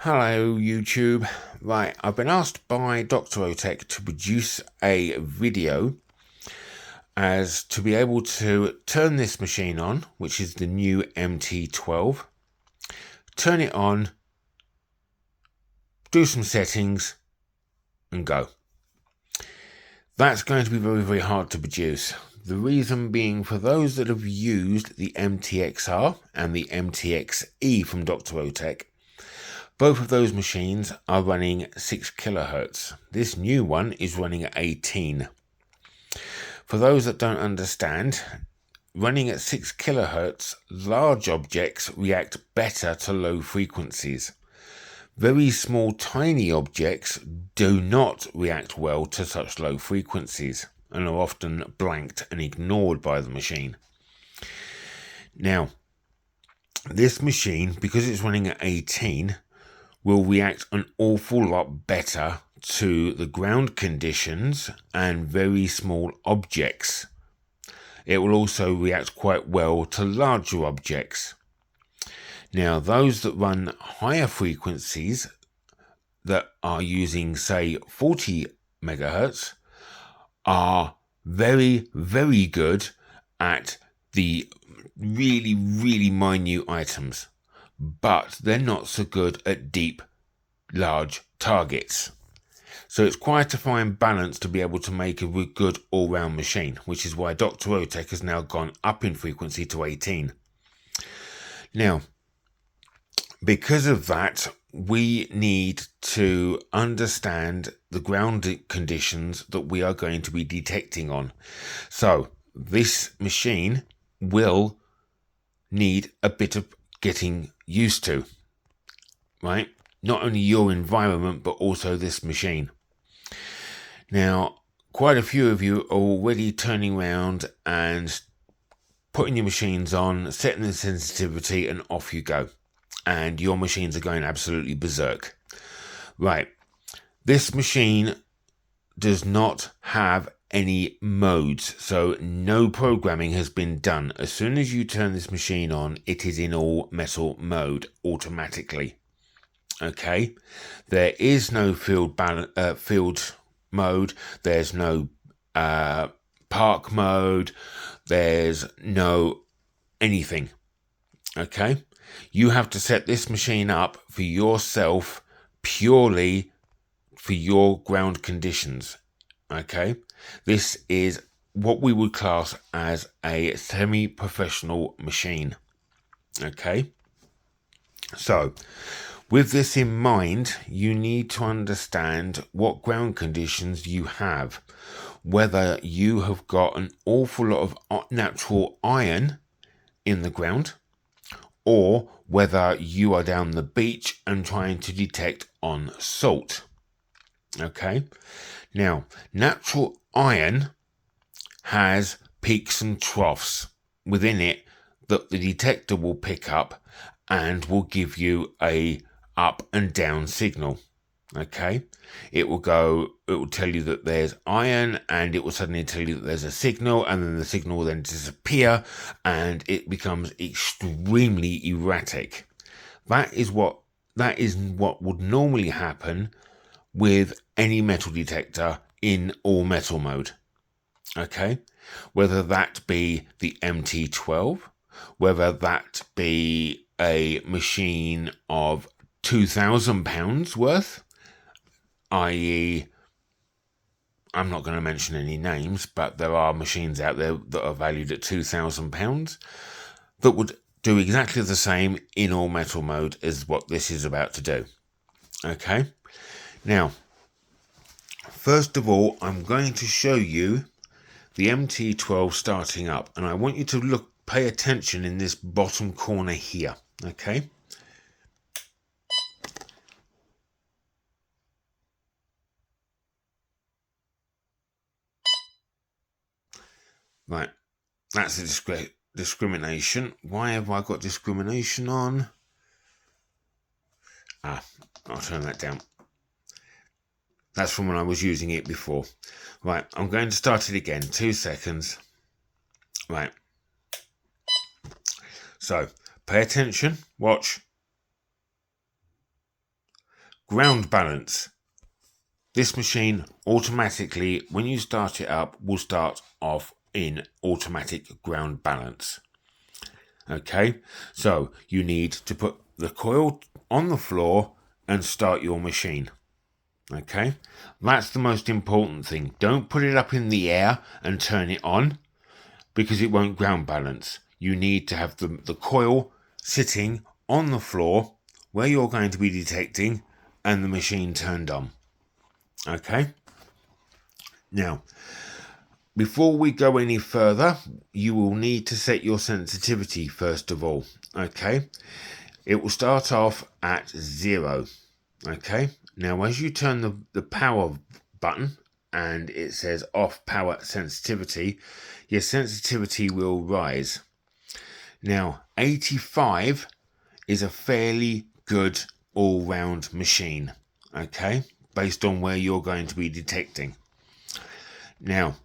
Hello YouTube. Right, I've been asked by Dr.Otek to produce a video as to be able to turn this machine on, which is the new MT12, turn it on, do some settings and go. That's going to be very hard to produce. The reason being, for those that have used the MTXR and the MTXE from Dr.Otek, both of those machines are running 6 kilohertz. This new one is running at 18. For those that don't understand, running at 6 kilohertz, large objects react better to low frequencies. Very small, tiny objects do not react well to such low frequencies and are often blanked and ignored by the machine. Now, this machine, because it's running at 18, will react an awful lot better to the ground conditions and very small objects. It will also react quite well to larger objects. Now, those that run higher frequencies that are using, say, 40 megahertz are very good at the really minute items, but they're not so good at deep, large targets. So it's quite a fine balance to be able to make a good all-round machine, which is why Dr.Otek has now gone up in frequency to 18. Now, because of that, we need to understand the ground conditions that we are going to be detecting on. So this machine will need a bit of getting used to, right? Not only your environment, but also this machine. Now, quite a few of you are already turning around and putting your machines on, setting the sensitivity, and off you go. And your machines are going absolutely berserk. Right. This machine does not have any modes, so no programming has been done. As soon as you turn this machine on, it is in all metal mode automatically. Okay, there is no field mode. There's no park mode. There's no anything. Okay, you have to set this machine up for yourself purely for your ground conditions. Okay, this is what we would class as a semi-professional machine. Okay, so with this in mind, you need to understand what ground conditions you have, whether you have got an awful lot of natural iron in the ground, or whether you are down the beach and trying to detect on salt. Okay, now natural iron has peaks and troughs within it that the detector will pick up and will give you a up and down signal. Okay, it will tell you that there's iron, and it will suddenly tell you that there's a signal, and then the signal will then disappear and it becomes extremely erratic. That is what would normally happen with any metal detector in all metal mode. Okay, whether that be the MT12, whether that be a machine of £2,000 worth, i.e., I'm not going to mention any names, but there are machines out there that are valued at £2,000 that would do exactly the same in all metal mode as what this is about to do. Okay, now, first of all, I'm going to show you the MT12 starting up, and I want you to pay attention in this bottom corner here. Okay, right, that's a discrimination. Why have I got discrimination on? I'll turn that down. That's from when I was using it before. Right, I'm going to start it again. 2 seconds. Right. So, pay attention. Watch. ground balance. This machine automatically, when you start it up, will start off in automatic ground balance. Okay, so you need to put the coil on the floor and start your machine. Okay, that's the most important thing. Don't put it up in the air and turn it on, because it won't ground balance. You need to have the coil sitting on the floor where you're going to be detecting and the machine turned on. Okay? Now, before we go any further, you will need to set your sensitivity first of all. Okay? It will start off at 0. Okay? Now, as you turn the power button and it says off power sensitivity, your sensitivity will rise. Now, 85 is a fairly good all-round machine, okay, based on where you're going to be detecting. Now,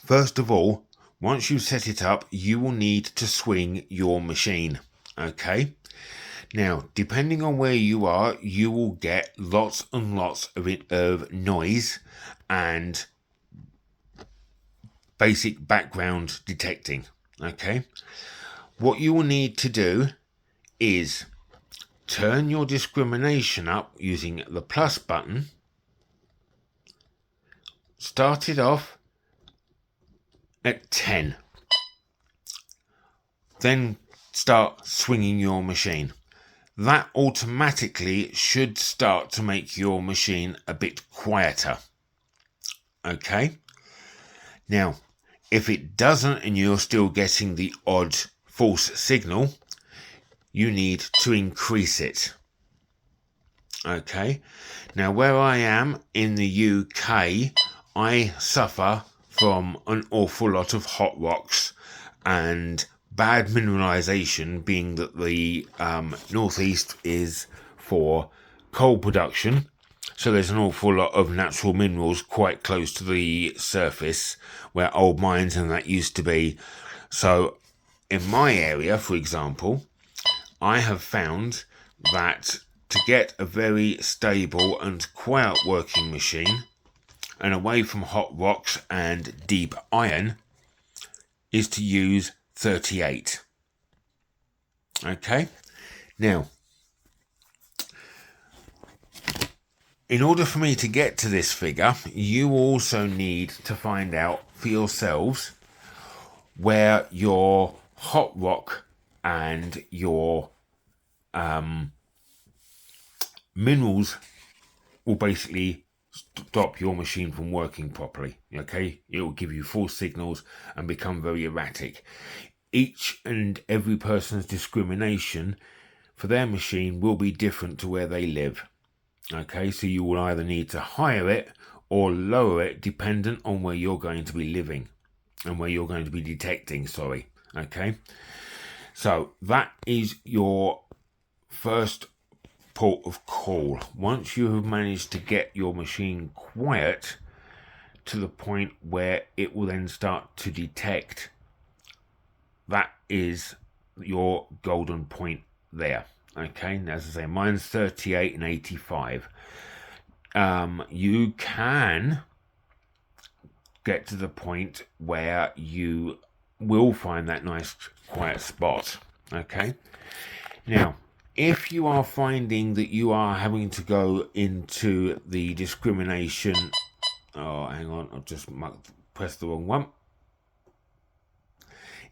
first of all, once you set it up, you will need to swing your machine, okay? Now, depending on where you are, you will get lots and lots of noise and basic background detecting, okay? What you will need to do is turn your discrimination up using the plus button, start it off at 10, then start swinging your machine. That automatically should start to make your machine a bit quieter. Okay? Now, if it doesn't and you're still getting the odd false signal, you need to increase it. Okay? Now, where I am in the UK, I suffer from an awful lot of hot rocks and bad mineralization, being that the northeast is for coal production. So there's an awful lot of natural minerals quite close to the surface where old mines and that used to be. So in my area, for example, I have found that to get a very stable and quiet working machine and away from hot rocks and deep iron is to use 38. Okay? Now, in order for me to get to this figure, you also need to find out for yourselves where your hot rock and your minerals will basically stop your machine from working properly. Okay? It will give you false signals and become very erratic. Each and every person's discrimination for their machine will be different to where they live. Okay, so you will either need to higher it or lower it dependent on where you're going to be living and where you're going to be detecting, okay? So that is your first port of call. Once you have managed to get your machine quiet to the point where it will then start to detect, that is your golden point there. Okay, as I say, mine's 38 and 85. You can get to the point where you will find that nice quiet spot. Okay, now if you are finding that you are having to go into the discrimination, oh, hang on, I've just pressed the wrong one.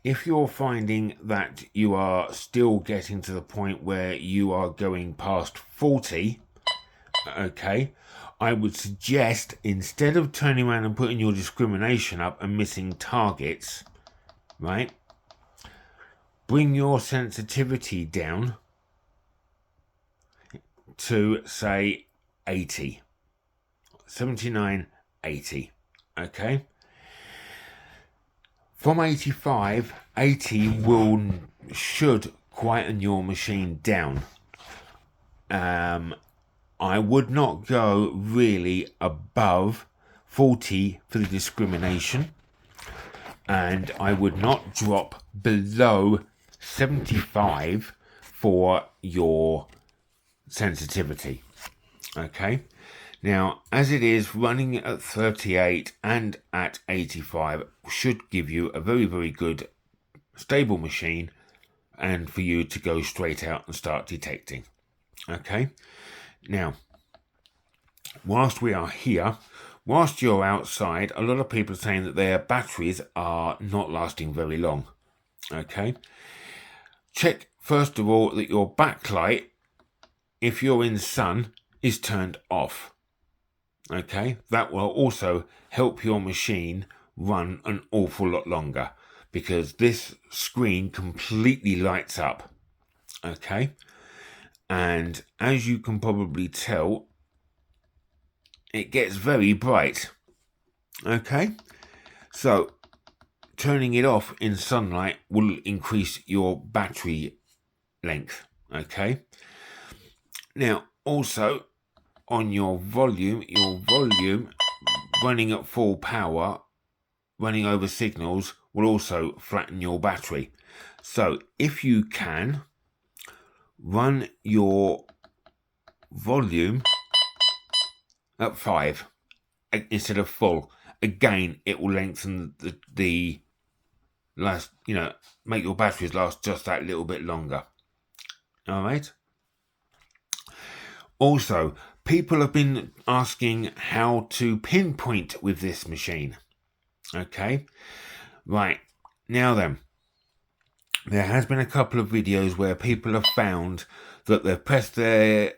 If you're finding that you are still getting to the point where you are going past 40, okay, I would suggest, instead of turning around and putting your discrimination up and missing targets, right, bring your sensitivity down to, say, 80, 79, 80, okay? From 85, 80 should quieten your machine down. I would not go really above 40 for the discrimination, and I would not drop below 75 for your sensitivity. Okay, now as it is, running at 38 and at 85 should give you a very, very good stable machine and for you to go straight out and start detecting. Okay, now whilst we are here, whilst you're outside, a lot of people are saying that their batteries are not lasting very long. Okay, check first of all that your backlight, if you're in sun, is turned off. Okay, that will also help your machine run an awful lot longer because this screen completely lights up. Okay, and as you can probably tell, it gets very bright. Okay, so turning it off in sunlight will increase your battery length. Okay, now also on your volume running at full power, running over signals will also flatten your battery. So if you can, run your volume at 5 instead of full. Again, it will lengthen the last, make your batteries last just that little bit longer. All right. Also, people have been asking how to pinpoint with this machine. Okay, right, now then, there has been a couple of videos where people have found that they've pressed the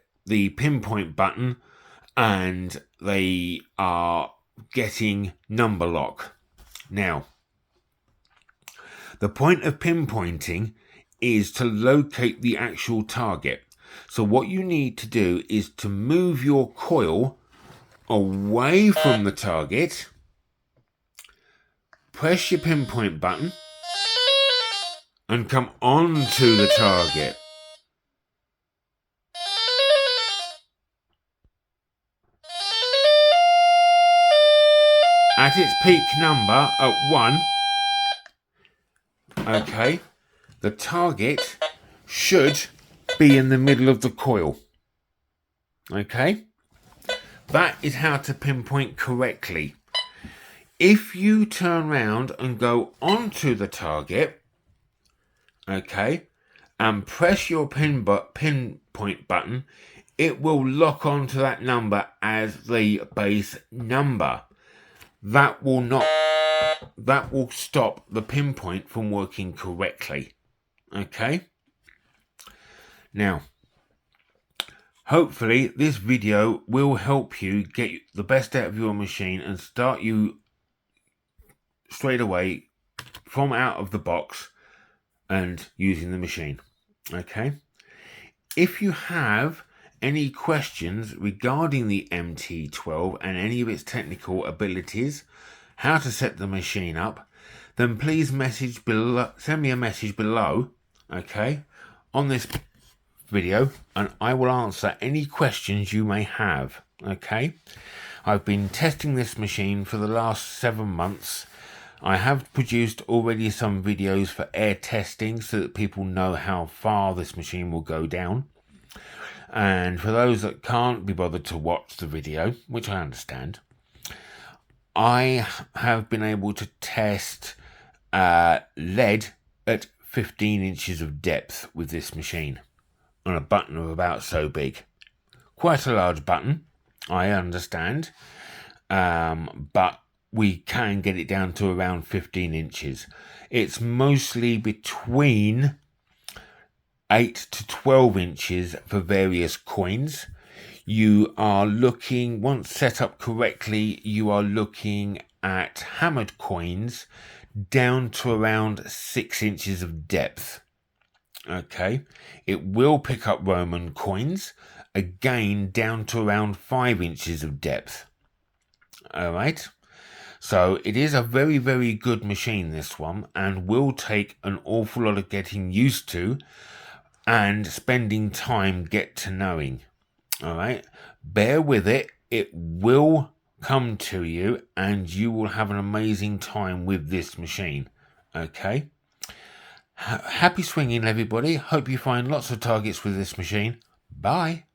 pinpoint button and they are getting number lock. Now, the point of pinpointing is to locate the actual target. So what you need to do is to move your coil away from the target, press your pinpoint button, and come on to the target. At its peak number at 1, okay, the target should be in the middle of the coil. Okay, that is how to pinpoint correctly. If you turn around and go onto the target, okay, and press your pinpoint button, it will lock onto that number as the base number. That will stop the pinpoint from working correctly. Okay. Now, hopefully this video will help you get the best out of your machine and start you straight away from out of the box and using the machine. Okay. If you have any questions regarding the MT12 and any of its technical abilities, how to set the machine up, then please send me a message below, okay, on this video, and I will answer any questions you may have. Okay, I've been testing this machine for the last 7 months. I have produced already some videos for air testing so that people know how far this machine will go down. And for those that can't be bothered to watch the video, which I understand, I have been able to test lead at 15 inches of depth with this machine on a button of about so big. Quite a large button, I understand, but we can get it down to around 15 inches. It's mostly between 8 to 12 inches for various coins. You are looking, once set up correctly, you are looking at hammered coins down to around 6 inches of depth. Okay, it will pick up Roman coins, again down to around 5 inches of depth. Alright, so it is a very, very good machine, this one, and will take an awful lot of getting used to and spending time get to knowing. All right, bear with it. It will come to you and you will have an amazing time with this machine. Okay, happy swinging, everybody. Hope you find lots of targets with this machine. Bye.